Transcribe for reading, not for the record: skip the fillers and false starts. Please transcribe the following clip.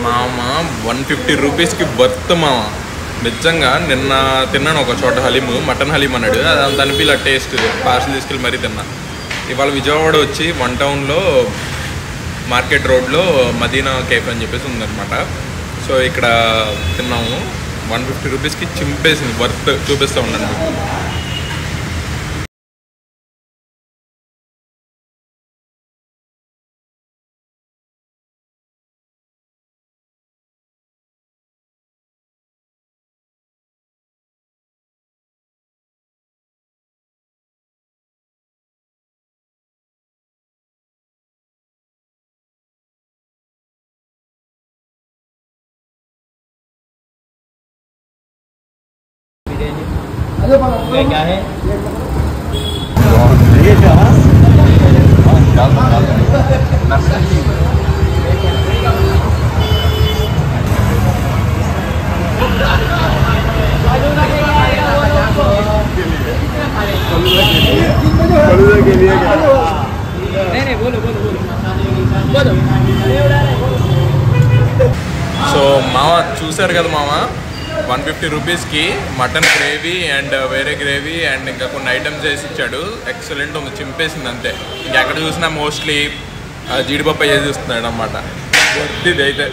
మామ 150 రూపీస్కి వర్త్ మామ. నిజంగా నిన్న తిన్నాను ఒక చోట హలీము, మటన్ హలీం అన్నాడు. అది అంత అనిపిలా టేస్ట్, పార్సల్ తీసుకెళ్ళి మరీ తిన్నా. ఇవాళ విజయవాడ వచ్చి 1 టౌన్లో మార్కెట్ రోడ్లో మదీనా కేఫ్ అని చెప్పేసి ఉందన్నమాట. సో ఇక్కడ తిన్నాము. 150 రూపీస్కి చింపేసింది, వర్త్. చూపిస్తూ ఉన్నాను మీకు. क्या है సో మామ చూసారు కదా మామ, 150 రూపీస్కి మటన్ గ్రేవీ అండ్ వేరే గ్రేవీ అండ్ ఇంకా కొన్ని ఐటమ్స్ వేసి ఇచ్చాడు. ఎక్సలెంట్ ఉంది, చింపేసింది అంతే. ఇంకెక్కడ చూసినా మోస్ట్లీ జీడిపప్పు వేసి ఇస్తున్నాడు అన్నమాట. ఇది అయితే